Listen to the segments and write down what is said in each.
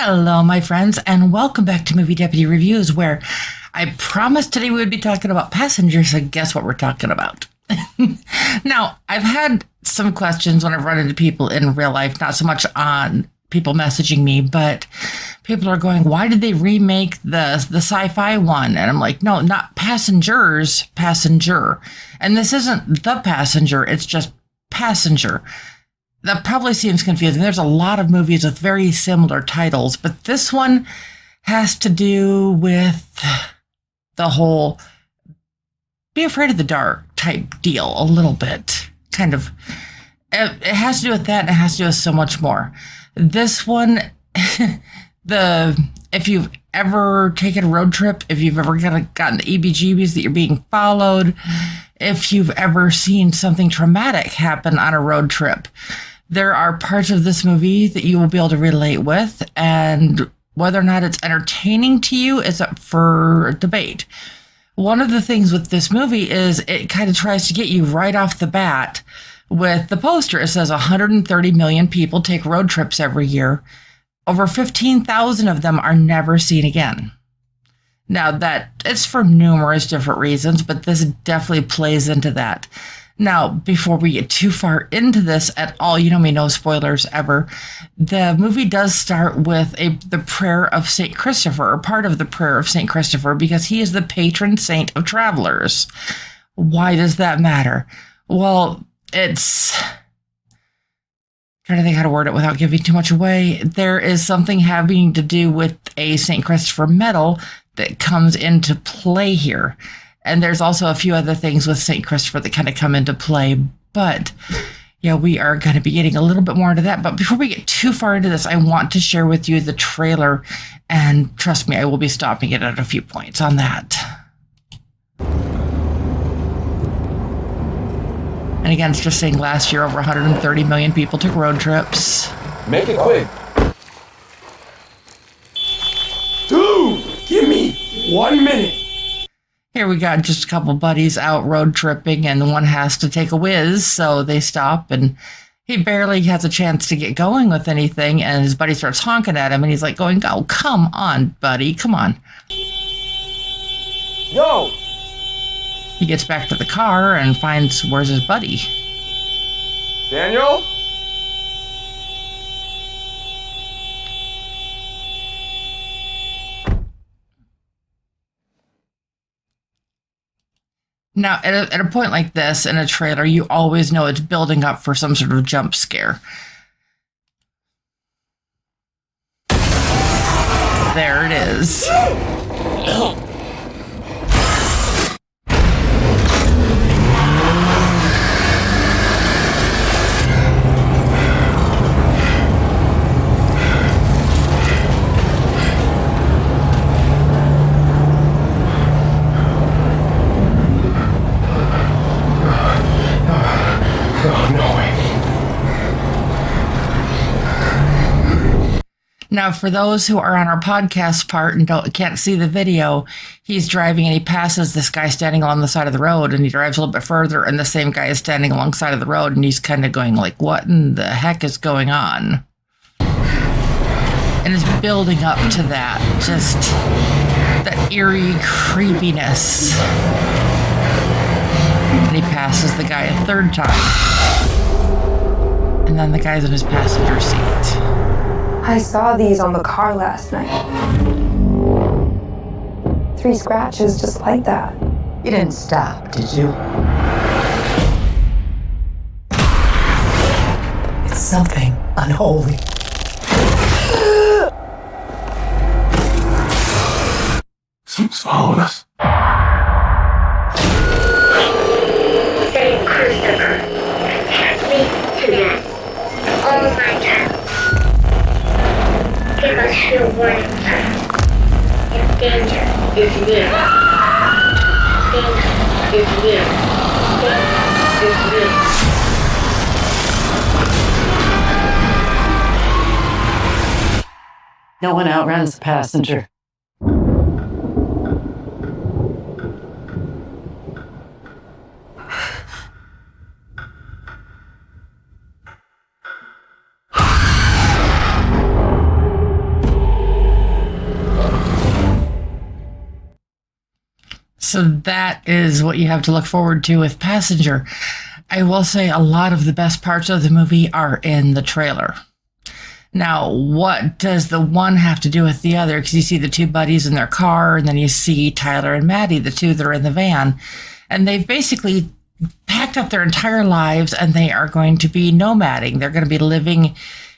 Hello, my friends, and welcome back to Movie Deputy Reviews, where I promised today we would be talking about Passengers, so guess what we're talking about? Now, I've had some questions when I've run into people in real life, not so much on people messaging me, but people are going, why did they remake the sci-fi one? And I'm like, no, not Passengers, Passenger. And this isn't The Passenger, it's just Passenger. That probably seems confusing. There's a lot of movies with very similar titles, but this one has to do with the whole be afraid of the dark type deal a little bit. Kind of. It has to do with that, and it has to do with so much more. This one, if you've ever taken a road trip, if you've ever gotten the EBGBs that you're being followed, if you've ever seen something traumatic happen on a road trip, there are parts of this movie that you will be able to relate with, and whether or not it's entertaining to you is up for debate. One of the things with this movie is it kind of tries to get you right off the bat with the poster. It says 130 million people take road trips every year. Over 15,000 of them are never seen again. Now, that it's for numerous different reasons, but this definitely plays into that. Now, before we get too far into this at all, you know me, no spoilers ever. The movie does start with the prayer of St. Christopher, or part of the prayer of St. Christopher, because he is the patron saint of travelers. Why does that matter? Well, it's... trying to think how to word it without giving too much away. There is something having to do with a St. Christopher medal that comes into play here. And there's also a few other things with St. Christopher that kind of come into play. But yeah, we are going to be getting a little bit more into that. But before we get too far into this, I want to share with you the trailer. And trust me, I will be stopping it at a few points on that. And again, it's just saying last year over 130 million people took road trips. Make it quick. Dude, give me 1 minute. Here we got just a couple buddies out road tripping, and one has to take a whiz, so they stop, and he barely has a chance to get going with anything, and his buddy starts honking at him, and he's like going, oh, come on, buddy, come on. Yo! He gets back to the car and finds, where's his buddy? Daniel? Now, at a point like this in a trailer, you always know it's building up for some sort of jump scare. There it is. Now, for those who are on our podcast part and can't see the video, he's driving and he passes this guy standing along the side of the road, and he drives a little bit further and the same guy is standing alongside of the road, and he's kind of going like, what in the heck is going on? And it's building up to that, just that eerie creepiness. And he passes the guy a third time. And then the guy's in his passenger seat. I saw these on the car last night. 3 scratches just like that. You didn't stop, did you? It's something unholy. Someone's following us. Saint Christopher, protect me tonight, all my time. Give us your warning sign. If danger is near. Danger is near. Danger is near. No one outruns the passenger. So that is what you have to look forward to with Passenger. I will say a lot of the best parts of the movie are in the trailer. Now, what does the one have to do with the other? Because you see the two buddies in their car, and then you see Tyler and Maddie, the two that are in the van. And they've basically packed up their entire lives, and they are going to be nomading. They're going to be living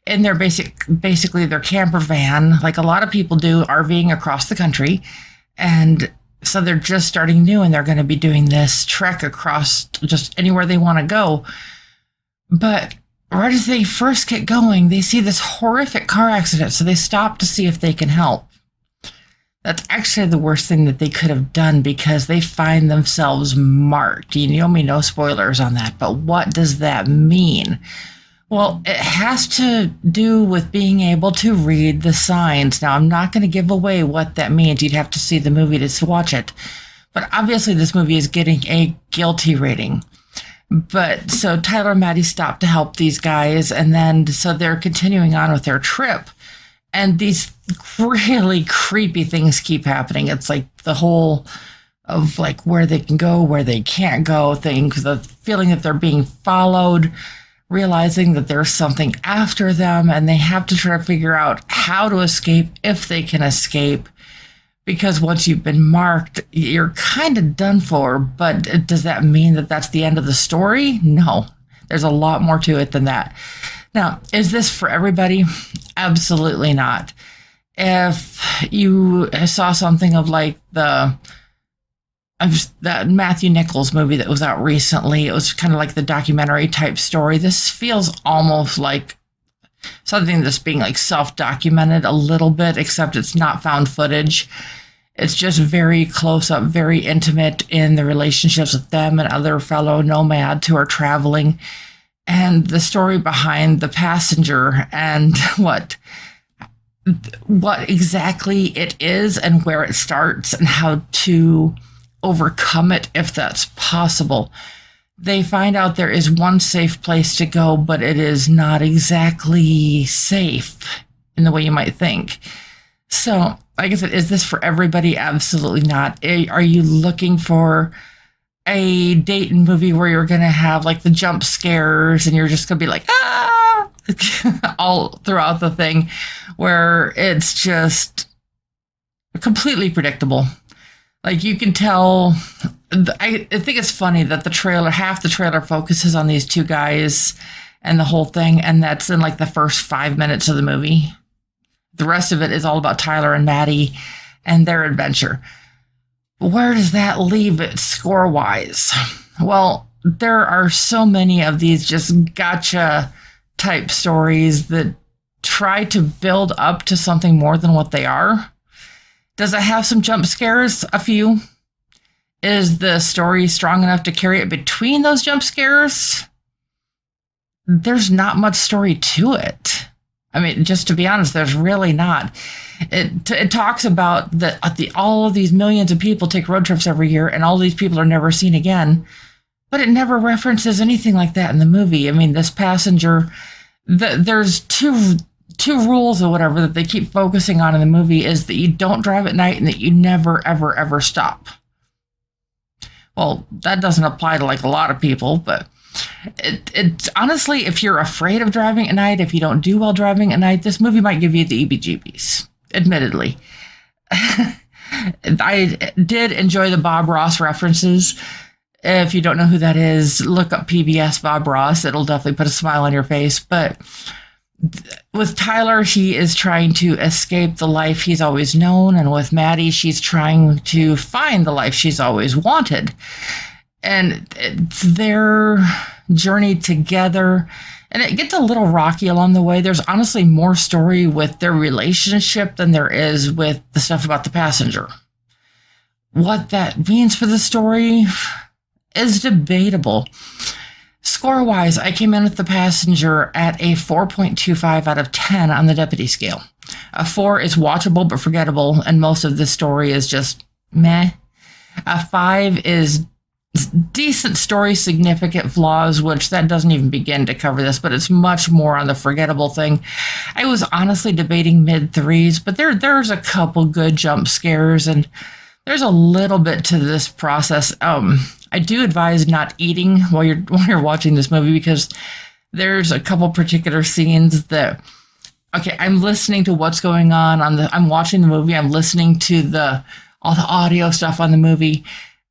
in their basically their camper van, like a lot of people do, RVing across the country. And so they're just starting new, and they're going to be doing this trek across just anywhere they want to go. But right as they first get going, they see this horrific car accident, so they stop to see if they can help. That's actually the worst thing that they could have done, because they find themselves marked. You know me, no spoilers on that, but what does that mean? Well, it has to do with being able to read the signs. Now, I'm not going to give away what that means. You'd have to see the movie to watch it. But obviously, this movie is getting a guilty rating. But so Tyler and Maddie stop to help these guys, and then so they're continuing on with their trip. And these really creepy things keep happening. It's like the whole of like where they can go, where they can't go things, the feeling that they're being followed, realizing that there's something after them, and they have to try to figure out how to escape, if they can escape. Because once you've been marked, you're kind of done for. But does that mean that that's the end of the story? No, there's a lot more to it than that. Now, is this for everybody? Absolutely not. If you saw something of like that Matthew Nichols movie that was out recently, it was kind of like the documentary type story. This feels almost like something that's being like self-documented a little bit, except it's not found footage. It's just very close up, very intimate in the relationships with them and other fellow nomads who are traveling, and the story behind the passenger and what exactly it is and where it starts and how to overcome it if that's possible. They find out there is one safe place to go, but it is not exactly safe in the way you might think. So, like I said, is this for everybody? Absolutely not. Are you looking for a Dayton movie where you're going to have like the jump scares and you're just going to be like, ah, all throughout the thing, where it's just completely predictable? Like you can tell, I think it's funny that half the trailer focuses on these two guys and the whole thing, and that's in like the first 5 minutes of the movie. The rest of it is all about Tyler and Maddie and their adventure. Where does that leave it score-wise? Well, there are so many of these just gotcha type stories that try to build up to something more than what they are. Does it have some jump scares? A few. Is the story strong enough to carry it between those jump scares? There's not much story to it. I mean, just to be honest, there's really not. It talks about that all of these millions of people take road trips every year, and all these people are never seen again. But it never references anything like that in the movie. I mean, this passenger, there's two rules or whatever that they keep focusing on in the movie is that you don't drive at night and that you never, ever, ever stop. Well, that doesn't apply to like a lot of people, but it's honestly, if you're afraid of driving at night, if you don't do well driving at night, this movie might give you the EBGBs, admittedly. I did enjoy the Bob Ross references. If you don't know who that is, look up PBS Bob Ross. It'll definitely put a smile on your face. But with Tyler, he is trying to escape the life he's always known. And with Maddie, she's trying to find the life she's always wanted. And it's their journey together. And it gets a little rocky along the way. There's honestly more story with their relationship than there is with the stuff about the passenger. What that means for the story is debatable. Score-wise, I came in with the passenger at a 4.25 out of 10 on the deputy scale. A 4 is watchable but forgettable, and most of the story is just meh. A 5 is decent story, significant flaws, which that doesn't even begin to cover this, but it's much more on the forgettable thing. I was honestly debating mid-3s, but there's a couple good jump scares, and there's a little bit to this process. I do advise not eating while you're watching this movie, because there's a couple particular scenes that, okay, I'm listening to what's going on I'm watching the movie, I'm listening to all the audio stuff on the movie,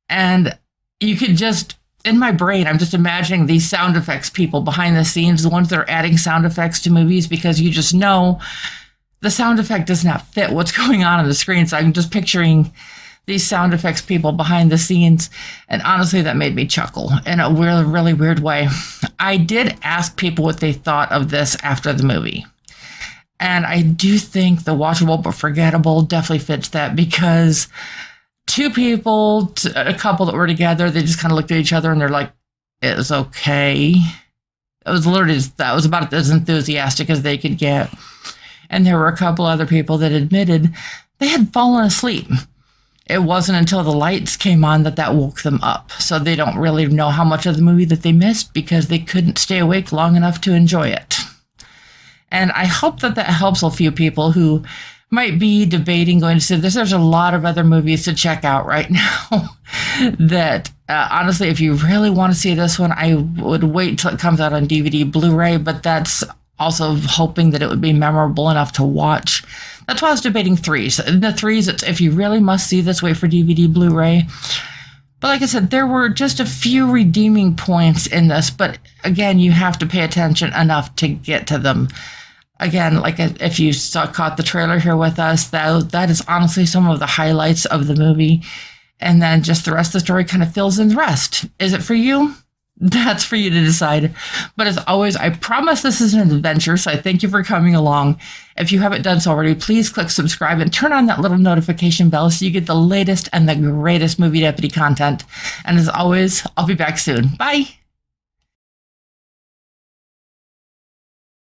and you could just, in my brain, I'm just imagining these sound effects people behind the scenes, the ones that are adding sound effects to movies, because you just know the sound effect does not fit what's going on the screen. So I'm just picturing these sound effects people behind the scenes. And honestly, that made me chuckle in a really, really weird way. I did ask people what they thought of this after the movie. And I do think the watchable but forgettable definitely fits that, because two people, a couple that were together, they just kind of looked at each other and they're like, it was okay. It was literally, that was about as enthusiastic as they could get. And there were a couple other people that admitted they had fallen asleep. It wasn't until the lights came on that woke them up. So they don't really know how much of the movie that they missed, because they couldn't stay awake long enough to enjoy it. And I hope that helps a few people who might be debating going to see this. There's a lot of other movies to check out right now that honestly, if you really want to see this one, I would wait till it comes out on DVD, Blu-ray, but that's also hoping that it would be memorable enough to watch. That's why I was debating threes. The threes, it's if you really must see this, wait for DVD, Blu-ray. But like I said, there were just a few redeeming points in this, but again, you have to pay attention enough to get to them. Again, like if you caught the trailer here with us, that is honestly some of the highlights of the movie. And then just the rest of the story kind of fills in the rest. Is it for you? That's for you to decide. But as always, I promise this is an adventure, so I thank you for coming along. If you haven't done so already, please click subscribe and turn on that little notification bell so you get the latest and the greatest Movie Deputy content. And as always, I'll be back soon. Bye!